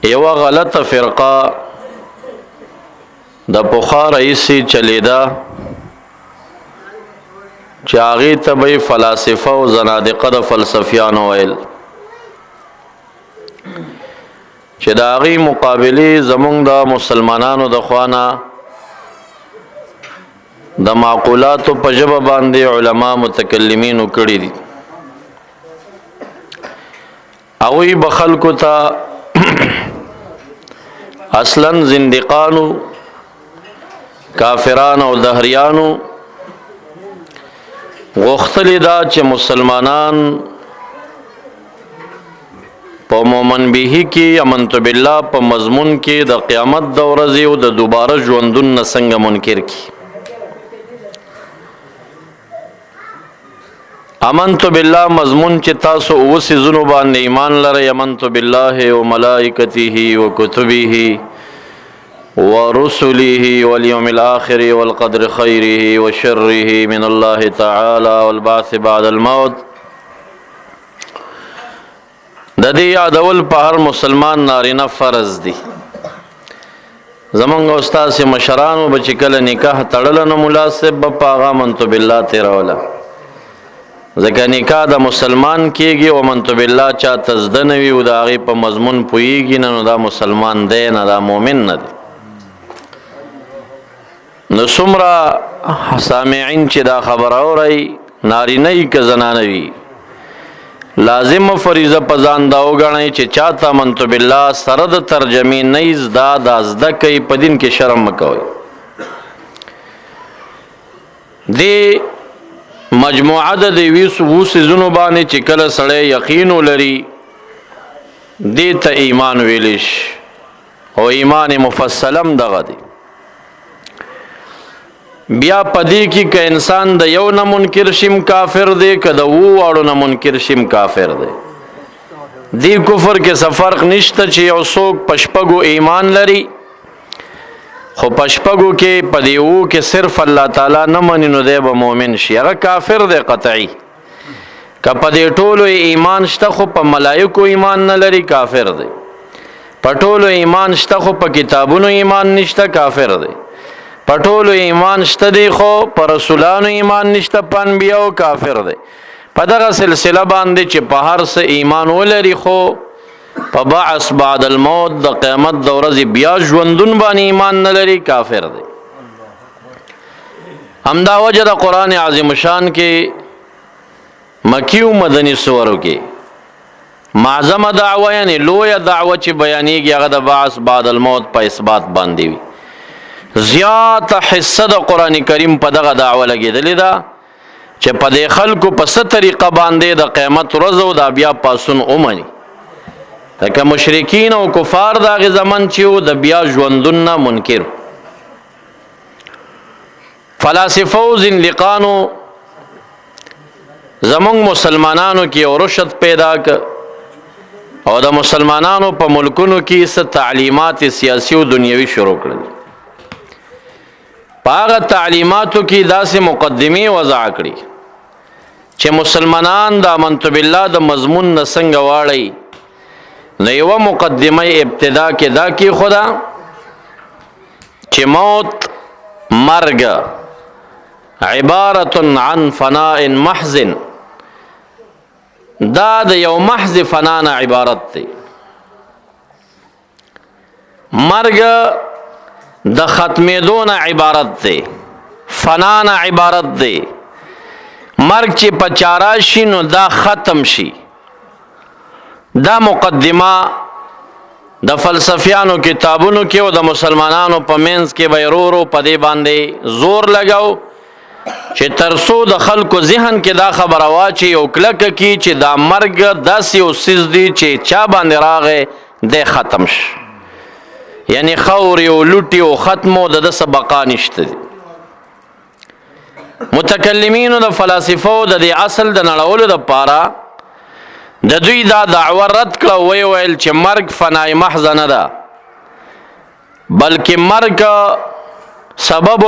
یو غلطه فرقه د پخوا رئیسی چلیدا چې هغې ته به یې فلاسفه او زنادقه د فلسفیانو ویل چې د هغې مقابلې زمونږ د مسلمانانو د خوا نه د معقولاتو په ژبه باندې علما متکلمینو کړي دي. هغوی به خلکو ته اصلا زندقانو، کافران او دهریانو غوښتلی دا چې مسلمانان په مومن به کې امنت بالله په مضمون کې د قیامت د ورځې او د دوباره ژوندون نه څنګه منکر کی. امنت بالله مضمون چې تاسو اوس زونو باندې ایمان لرئ، امنت بالله و ملائکته و کتبه ورسله واليوم الآخر والقدر خيره وشره من الله تعالى والبعث بعد الموت. د دې یادول په هر مسلمان نارینه فرض دي. زمونږ استاد سي مشرانو به چې کله نکاح تړل نه مناسب به په هغه امنت بالله تیروله، ځکه نکاح د مسلمان کېږي او امنت بالله چا تزده نه وي او د هغې په مضمون پوهېږي نه، نو دا مسلمان دی نه، دا مؤمن نه دی. نو څومره سامعین چې دا خبره اورئ، نارینه وي که زنانه وي، لازم فریضه په ځان دا وګڼئ چې چاته امنت بالله سره د ترجمې نه زده دا زده کوي، په دین کې شرم مه کوئ. دې مجموعه د دوو څیزونو باندې چې کله سړی یقین ولري دې ته ایمان ویلی شي، او ایمان مفصلم دغه دی. بیا پدې کې که انسان د یو نه منکر شیم کافر دی، که د اوو واړو نه منکر شیم کافر دی. دې کفر کې څه فرق نشته چې یو څوک په شپږو ایمان لري خو په شپږو کې په دې اوو کې صرف الله تعالی نه مني، نو دی به مؤمن شي، هغه کافر دی قطعي. که په دې ټولو ایمان شته خو په ملایکو ایمان نه لري، کافر دی. په ټولو ایمان شته خو په کتابونو ایمان نشته، کافر دی. په ټولو ایمان شته دی خو په رسولانو ایمان نشته، په انبیاو، کافر دی. په دغه سلسله باندې چې په هر څه ایمان ولري خو په بعث بعد الموت د قیامت د ورځې بیا ژوندون باندې ایمان نه لري، کافر دی. همدا وجه د قرآن عظیم شان کې مکی و مدني سورو کې معظمه دعوه یعنی لویه دعوه چې بیانېږي هغه د بعث بعد الموت په اثبات باندې وي. زیاته حصه د قرآن کریم په دغه دعوه لګېدلې ده چې په دې خلکو په څه طریقه باندې د قیامت ورځ او دا بیا پاسون ومني. لکه مشرکین او کفار د هغې زمن چې و د بیا ژوندون نه منکر. فلاسفه او زندقانو زمونږ مسلمانانو کې یو رشد پیدا که او د مسلمانانو په ملکونو کې څه تعلیمات سیاسي او دنیوي شروع کړل. په هغه تعلیماتو کې داسې مقدمې وضع کړي چې مسلمانان د امنت بالله د مضمون نه څنګه واړئ. نو یوه مقدمه ابتدا کې دا کېښوده چې موت، مرګ عبارت عن فناء محض، دا د یو محض فنا نه عبارت دی. مرګ د ختمېدو نه عبارت دی، فنا نه عبارت دی. مرګ چې په چا راشي نو دا ختم شي. دا مقدمه د فلسفیانو کتابونو کې او د مسلمانانو په منځ کې به ورو ورو په دې باندې زور لګاو چې تر څو د خلکو ذهن کې دا خبره واچي او کلکه کی چې دا مرګ داسې یو څیز دی چې چا باندې راغی دی ختم شي، یعنی خوري او لوټي او ختمو د څه بقا نشته دي. متکلمینو د فلسفو د دې اصل د نړولو دپاره د دوی دا دعوه رد کړه، وی ویل چې مرګ فنای محض نه ده، بلکې مرګ سبب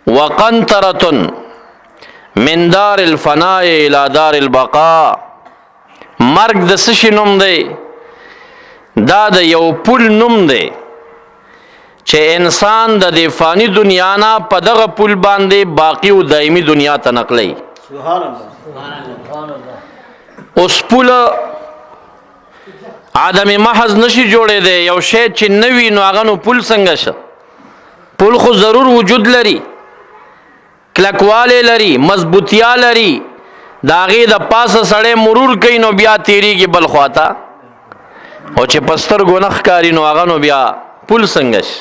وقنطرة من دار الفناء الى دار البقاء. مرګ د څه شي نوم دی؟ دا د یو پل نوم دی چې انسان د دې فانی دنیا نه په دغه پل باندې باقی او دایمي دنیا ته نقلی. سبحان الله. اوس پل عدم محض نشي جوړې دی، یو شی چې نوی نو هغه نو پل څنګه شه؟ پل خو ضرور وجود لري، کلکواله لري، مضبوطیا لري، د هغې د پاسه سړی مرور کوي نو بیا تیریږي بل خواته، او چې په سترګو نه ښکاري نو هغه نو بیا پل څنګه شي؟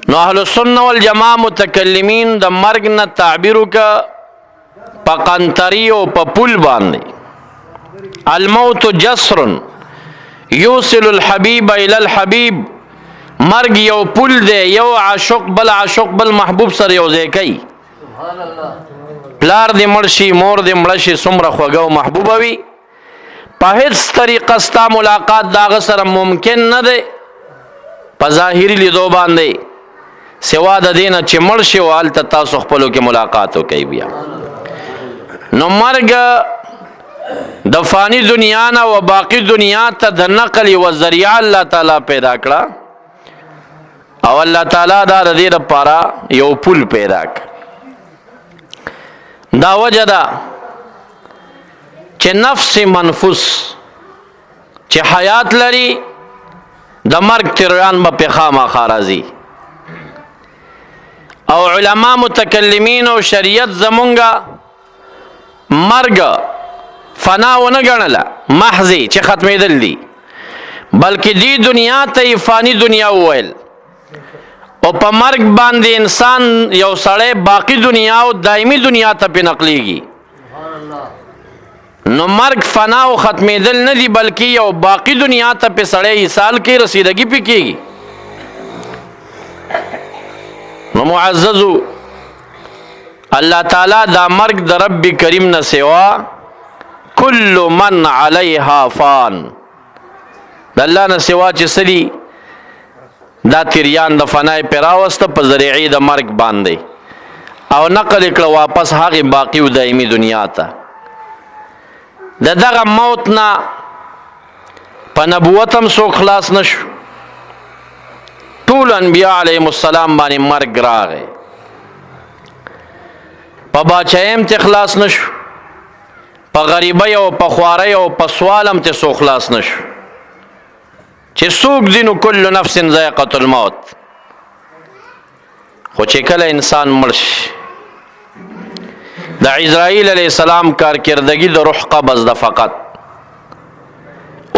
نو اهل السنه والجماعه متکلمین د مرګ نه تعبیر وکړه په قنطري او په پل باندې. الموت جسر یوصل الحبیب الی الحبیب. مرګ یو پل دی، یو عاشق بل محبوب سره یو ځای کوي. پلار دې مړ شي، مور دې مړه شي، څومره خوږه او محبوبه وي، په هیڅ طریقه ستا ملاقات د هغه سره ممکن نه دی په ظاهري لیدو باندې، سوا د دې نه چې مړ شي او هلته تاسو خپلو کې ملاقات وکئ. بیا نو مرګ د فانی دنیا نه و باقی دنیا ته د نقل و ذریعه الله تعالی پیدا کړه، او الله تعالی دا د دې لپاره یو پل پیدا کړ. دا وجه ده چې نفس منفوس چې حیات لري د مرګ تریان به پې خامخا راځي. او علما متکلمین او شریعت زمونږه مرګ فنا ونه ګڼله محضی چې ختمېدل دي، بلکې دې دنیا ته یې فانی دنیا وویل، او په مرګ باندې انسان یو سړی باقی دنیا او دایمي دنیا ته پې نقلیږي. نو مرګ فنا او ختمېدل نه دي، بلکې یو باقی دنیا ته پې سړی ایصال کې رسیدګي پې کېږي. نو معززو الله تعالی دا مرګ د رب کریم نه سوا کل من علیها فان، د الله نه سوا چې سړي دا تریان د فنای پې راوسته په ذریعې د مرګ باندې، او نقل یې کړه واپس هغې باقي و دایمي دنیا ته. د دغه موت نه په نبوت هم څوک خلاص نشو، ټول انبیاء علیهم السلام باندې مرګ راغی، په باچایۍ هم ته خلاص نشو، په غریبۍ او په خوارۍ او په سوال هم ته څوک خلاص نشو، چې څوک دي نو کل نفس ذائقة الموت. خو چې کله انسان مړ شي، د عزرائیل علیه السلام کارکردګي د روح قبض ده فقط.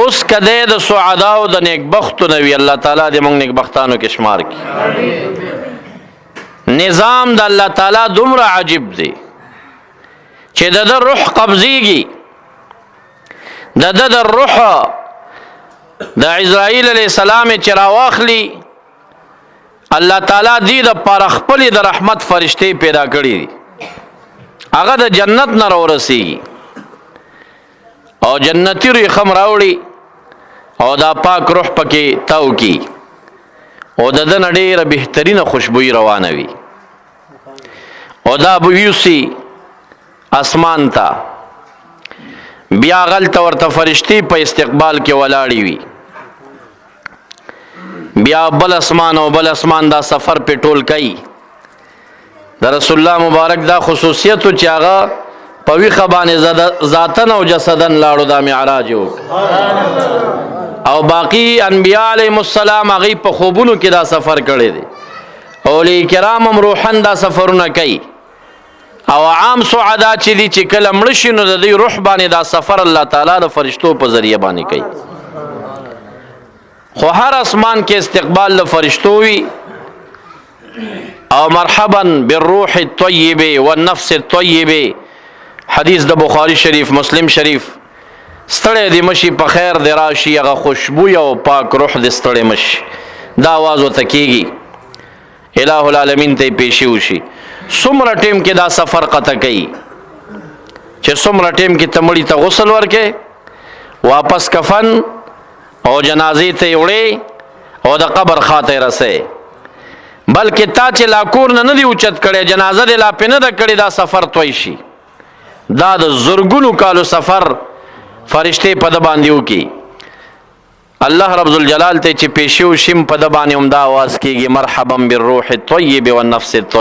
اوس که دی د سعداو د نیکبختو نه وي، الله تعالی دې موږ نیکبختانو کې شمار کړي. نظام د الله تعالی دومره عجیب دی چې د ده روح قبضیږي، د ده د روح د عزرائیل علیه السلام چې راواخلي، الله تعالی دې دپاره خپلې د رحمت فرشتې پیدا کړي دي، هغه د جنت نه راورسېږي او جنتي ریخم راوړي او دا پاک روح پکې تاو کی، او د ده نه ډېره بهترینه خوشبویي روانه وي، او دا به یوسي اسمان ته، بیا هغلته ورته فرشتې په استقبال کې ولاړې وي، بیا بل اسمان او بل اسمان دا سفر پې ټول کوي. د رسول الله مبارک دا خصوصیت و چې هغه په ویښه باندې ذاتن او جسدن لاړو، دا معراج و. او باقی انبیاء علیهم السلام هغوی په خوبونو کې دا سفر کړی دی، اولیاء کرام هم روحن دا سفرونه کوي، او عام سعدا چې دي چې کله مړه شي نو د دوی روح باندې دا سفر الله تعالی د فرشتو په ذریعه باندې کوي. خو هر اسمان کې استقبال د فرشتو وي، او مرحبا بالروح الطیب والنفس الطیب، حدیث د بخاری شریف مسلم شریف. ستړی دی مشي په خیر دی راشي، هغه خوشبوی او پاک روح دی ستړی مشي، دا آواز ورته کېږي، الہ العالمین ته یې پیشي وشي. څومره ټیم کې دا سفر قطع کوي چې څومره ټیم کې ته مړي ته غسل ورکې، واپس کفن او جنازې ته یې وړې او د قبر خوا ته یې رسې، بلکې تا چې لا کور نه دی اوچت کړی، جنازه دې لا پې نه ده کړې، دا سفر توی شي. دا د زرګونو کالو سفر فرشته په د باندې وکي الله رب الجلال ته چې پیشو شم په د باندې هم دا आवाज کیږي مرحبا بالروح الطيب والنفس الطيب